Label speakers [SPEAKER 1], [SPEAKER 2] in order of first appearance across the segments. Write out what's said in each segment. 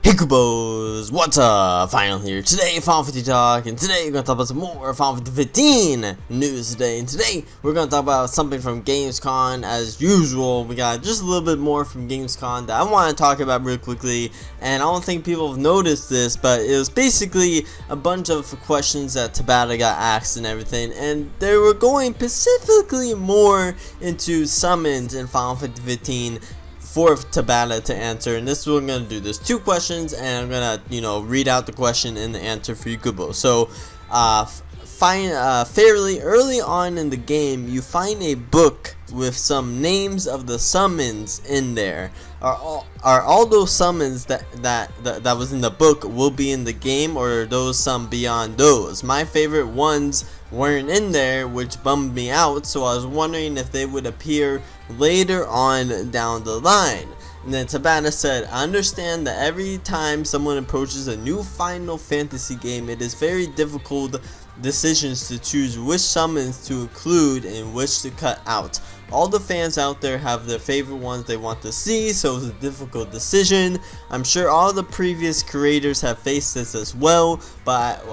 [SPEAKER 1] Hey Kupos, what's up? Final here. Today, Final Fantasy Talk, and today we're going to talk about some more Final Fantasy 15 news today. And today, we're going to talk about something from Gamescom. As usual, we got just a little bit more from Gamescom that I want to talk about real quickly. And I don't think people have noticed this, but it was basically a bunch of questions that Tabata got asked and everything. And they were going specifically more into summons in Final Fantasy 15 for Tabata to answer, and this is what I'm gonna do. There's two questions, and I'm gonna, read out the question and the answer for you, Kupos. So, fairly early on in the game, you find a book with some names of the summons in there. Are all those summons that was in the book will be in the game, or are those some beyond those? My favorite ones weren't in there, which bummed me out, so I was wondering if they would appear later on down the line. And then Tabata said, I understand that every time someone approaches a new Final Fantasy game, it is very difficult decisions to choose which summons to include and which to cut out. All the fans out there have their favorite ones they want to see, so it's a difficult decision. I'm sure all the previous creators have faced this as well, but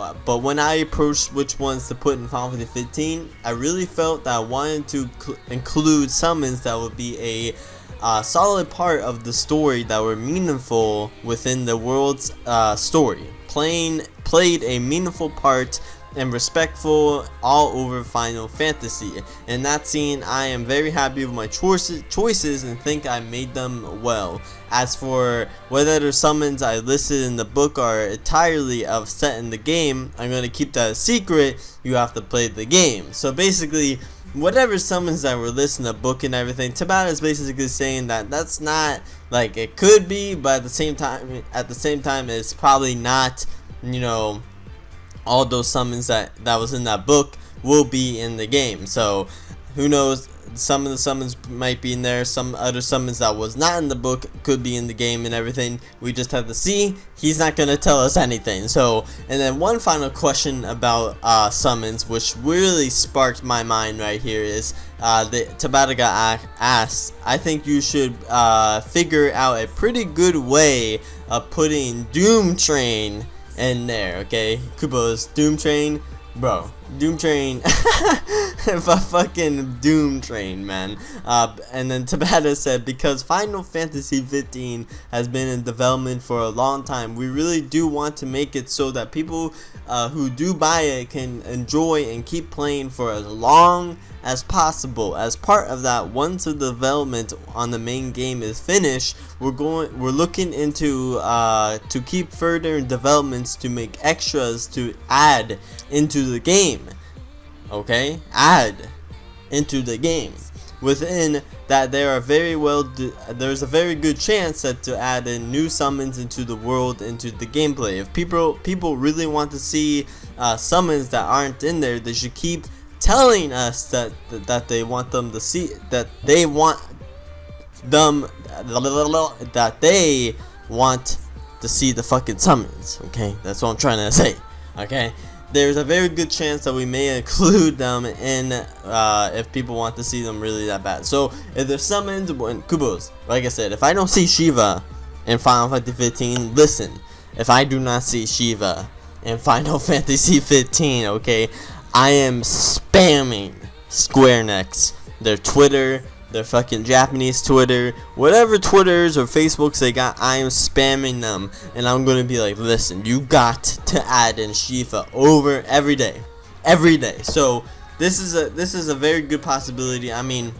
[SPEAKER 1] when I approached which ones to put in Final Fantasy 15, I really felt that I wanted to include summons that would be a solid part of the story, that were meaningful within the world's story. Played a meaningful part and respectful all over Final Fantasy. In that scene, I am very happy with my choices and think I made them well. As for whether the summons I listed in the book are entirely set in the game, I'm going to keep that a secret. You have to play the game. So basically, whatever summons that were listed in the book and everything, Tabata is basically saying that that's not, like, it could be, but at the same time it's probably not, all those summons that was in that book will be in the game. So who knows, some of the summons might be in there, some other summons that was not in the book could be in the game and everything. We just have to see. He's not going to tell us anything. So, and then one final question about summons, which really sparked my mind right here, is the Tabata got asked, I think you should figure out a pretty good way of putting Doom Train in there, okay? Kupos, Doom Train, bro, Doom Train, fucking Doom Train, man. And then Tabata said, because Final Fantasy 15 has been in development for a long time, we really do want to make it so that people who do buy it can enjoy and keep playing for as long as possible. As part of that, once the development on the main game is finished, we're looking into to keep further developments to make extras to add into the game. Okay, add into the game. Within that, there's a very good chance that to add in new summons into the world, into the gameplay. If people really want to see summons that aren't in there, they should keep telling us that they want them to see, that they want to see the fucking summons. Okay, that's what I'm trying to say. Okay, there's a very good chance that we may include them in if people want to see them really that bad. So if there's summons, when Kupos, like I said, if I don't see Shiva in Final Fantasy 15, listen, if I do not see Shiva in Final Fantasy 15, okay, I am spamming Square Enix, their Twitter, their fucking Japanese Twitter, whatever Twitters or Facebooks they got, I am spamming them, and I'm gonna be like, listen, you got to add in Shiva over every day. So this is a very good possibility. I mean,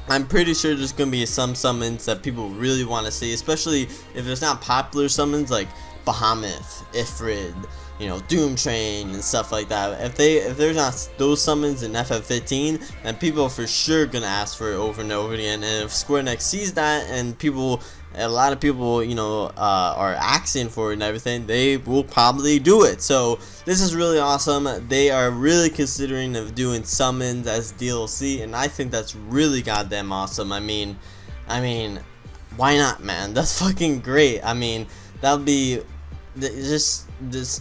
[SPEAKER 1] I'm pretty sure there's gonna be some summons that people really want to see, especially if it's not popular summons like Bahamut, Ifrit, Doom Train and stuff like that. If there's not those summons in FF15, then people are for sure gonna ask for it over and over again. And if Square Enix sees that, and a lot of people, are asking for it and everything, they will probably do it. So this is really awesome. They are really considering of doing summons as DLC, and I think that's really goddamn awesome. I mean, why not, man? That's fucking great. I mean, that would be just this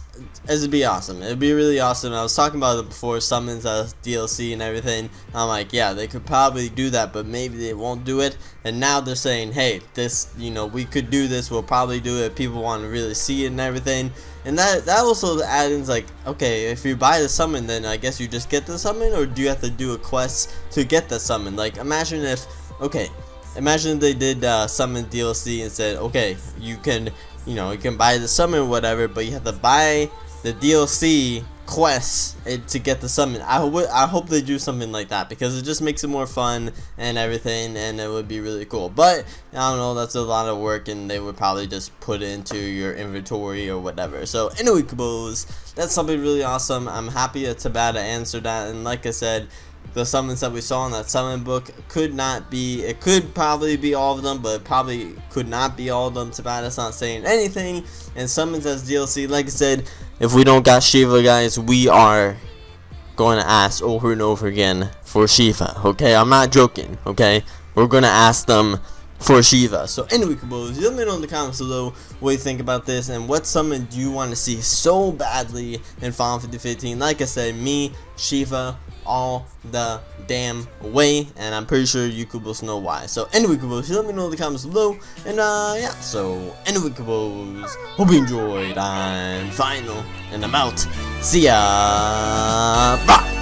[SPEAKER 1] it'd be awesome. It'd be really awesome. I was talking about it before, summons as DLC and everything. I'm like, yeah, they could probably do that, but maybe they won't do it. And now they're saying, hey, this, you know, we could do this. We'll probably do it. People want to really see it and everything. And that also adds like, okay, if you buy the summon, then I guess you just get the summon, or do you have to do a quest to get the summon? Like, imagine if, okay, imagine they did summon DLC and said, okay, you can, you know, you can buy the summon or whatever, but you have to buy the DLC quests to get the summon. I hope they do something like that, because it just makes it more fun and everything, and it would be really cool. But I don't know, that's a lot of work, and they would probably just put it into your inventory or whatever. So anyway, Kupos, that's something really awesome. I'm happy that Tabata answered that, and like I said, the summons that we saw in that summon book could not be, it could probably be all of them, but it probably could not be all of them. Tabata's not saying anything. And summons as DLC, like I said, if we don't got Shiva, guys, we are going to ask over and over again for Shiva, okay? I'm not joking, okay? We're going to ask them for Shiva. So anyway, Kupos, let me know in the comments below what you think about this, and what summon do you want to see so badly in Final Fantasy 15. Like I said, me, Shiva, all the damn way, and I'm pretty sure you Kupos know why. So anyway, Kupos, let me know in the comments below, and yeah, so anyway, Kupos, hope you enjoyed. I'm Final, and I'm out. See ya. Bye.